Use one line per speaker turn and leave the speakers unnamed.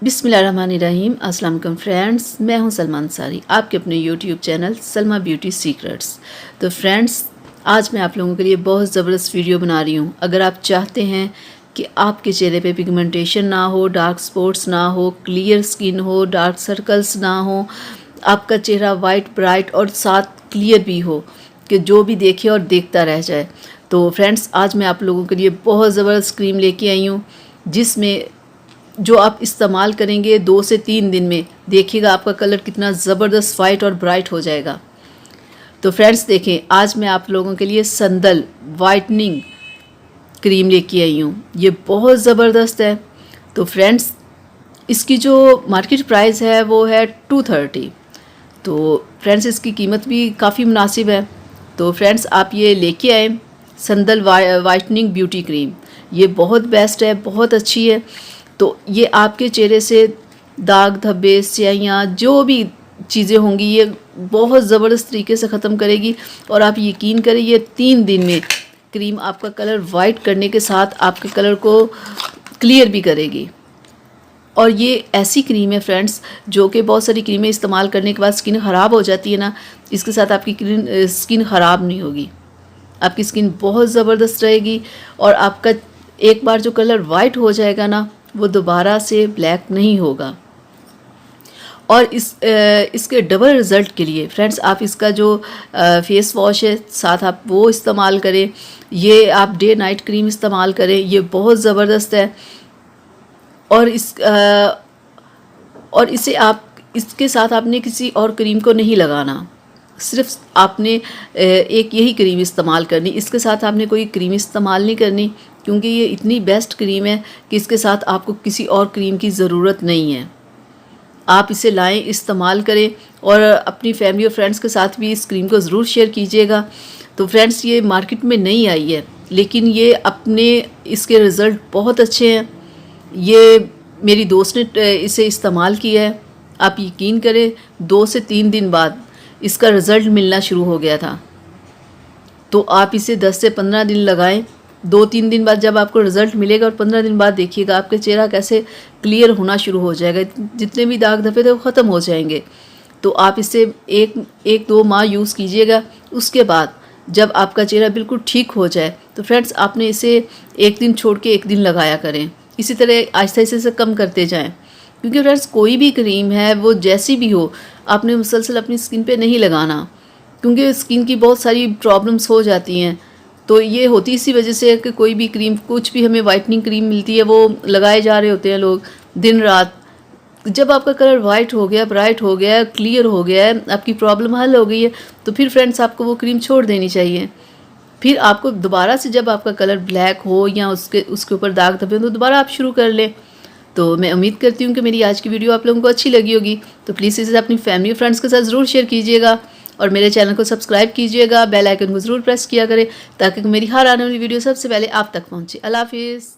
बिस्मिल्लाहिर्रहमानिर्रहीम। अस्सलाम वालेकुम फ्रेंड्स, मैं हूं सलमा अंसारी, आपके अपने YouTube channel Salma beauty secrets. तो फ्रेंड्स, आज मैं आप लोगों के लिए बहुत ज़बरदस्त वीडियो बना रही हूं। अगर आप चाहते हैं कि आपके चेहरे पे पिगमेंटेशन ना हो, डार्क स्पॉट्स ना हो, क्लियर स्किन हो, डार्क सर्कल्स ना हो, आपका चेहरा वाइट ब्राइट और साथ क्लियर भी हो कि जो भी देखे और देखता रह जाए, तो फ्रेंड्स आज मैं आप लोगों के लिए बहुत ज़बरदस्त क्रीम लेके आई हूँ, जिसमें जो आप इस्तेमाल करेंगे 2 से 3 दिन में देखिएगा आपका कलर कितना ज़बरदस्त वाइट और ब्राइट हो जाएगा। तो फ्रेंड्स देखें, आज मैं आप लोगों के लिए संदल वाइटनिंग क्रीम लेके आई हूँ। ये बहुत ज़बरदस्त है। तो फ्रेंड्स, इसकी जो मार्केट प्राइस है वो है 230। तो फ्रेंड्स, इसकी कीमत भी काफ़ी मुनासिब है। तो फ्रेंड्स, आप ये लेके आए संदल वाइटनिंग ब्यूटी क्रीम। ये बहुत बेस्ट है, बहुत अच्छी है। तो ये आपके चेहरे से दाग धब्बे स्याहियाँ जो भी चीज़ें होंगी ये बहुत ज़बरदस्त तरीके से ख़त्म करेगी। और आप यकीन करें, ये 3 दिन में क्रीम आपका कलर वाइट करने के साथ आपके कलर को क्लियर भी करेगी। और ये ऐसी क्रीम है फ्रेंड्स, जो कि बहुत सारी क्रीमें इस्तेमाल करने के बाद स्किन ख़राब हो जाती है ना, इसके साथ आपकी स्किन ख़राब नहीं होगी। आपकी स्किन बहुत ज़बरदस्त रहेगी और आपका एक बार जो कलर वाइट हो जाएगा ना, वो दोबारा से ब्लैक नहीं होगा। और इसके डबल रिज़ल्ट के लिए फ्रेंड्स, आप इसका जो फेस वॉश है साथ आप वो इस्तेमाल करें। ये आप डे नाइट क्रीम इस्तेमाल करें, ये बहुत ज़बरदस्त है। और इसे आप इसके साथ आपने किसी और क्रीम को नहीं लगाना, सिर्फ आपने एक यही क्रीम इस्तेमाल करनी। इसके साथ आपने कोई क्रीम इस्तेमाल नहीं करनी, क्योंकि ये इतनी बेस्ट क्रीम है कि इसके साथ आपको किसी और क्रीम की ज़रूरत नहीं है। आप इसे लाएं, इस्तेमाल करें और अपनी फैमिली और फ्रेंड्स के साथ भी इस क्रीम को ज़रूर शेयर कीजिएगा। तो फ्रेंड्स, ये मार्केट में नहीं आई है, लेकिन ये इसके रिज़ल्ट बहुत अच्छे हैं। ये मेरी दोस्त ने इसे इस्तेमाल किया है। आप यकीन करें, 2 से 3 दिन बाद इसका रिज़ल्ट मिलना शुरू हो गया था। तो आप इसे 10 से 15 दिन लगाएं। 2-3 दिन बाद जब आपको रिज़ल्ट मिलेगा और 15 दिन बाद देखिएगा आपका चेहरा कैसे क्लियर होना शुरू हो जाएगा। जितने भी दाग धब्बे थे वो ख़त्म हो जाएंगे। तो आप इसे 1-2 माह यूज़ कीजिएगा। उसके बाद जब आपका चेहरा बिल्कुल ठीक हो जाए, तो फ्रेंड्स आपने इसे 1 दिन छोड़ के 1 दिन लगाया करें। इसी तरह आहिस्ता आहिस्ता से कम करते जाएँ, क्योंकि फ्रेंड्स कोई भी क्रीम है वो जैसी भी हो, आपने मुसलसल अपनी स्किन पे नहीं लगाना, क्योंकि स्किन की बहुत सारी प्रॉब्लम्स हो जाती हैं। तो ये होती इसी वजह से है कि कोई भी क्रीम, कुछ भी हमें वाइटनिंग क्रीम मिलती है, वो लगाए जा रहे होते हैं लोग दिन रात। जब आपका कलर वाइट हो गया, ब्राइट हो गया, क्लियर हो गया है, आपकी प्रॉब्लम हल हो गई है, तो फिर फ्रेंड्स आपको वो क्रीम छोड़ देनी चाहिए। फिर आपको दोबारा से जब आपका कलर ब्लैक हो या उसके ऊपर दाग धब्बे हो, तो दोबारा आप शुरू कर लें। तो मैं उम्मीद करती हूँ कि मेरी आज की वीडियो आप लोगों को अच्छी लगी होगी। तो प्लीज़ इसे अपनी फैमिली और फ्रेंड्स के साथ ज़रूर शेयर कीजिएगा और मेरे चैनल को सब्सक्राइब कीजिएगा, बेल आइकन को ज़रूर प्रेस किया करें, ताकि मेरी हर आने वाली वीडियो सबसे पहले आप तक पहुँचे। अल्लाह हाफिज़।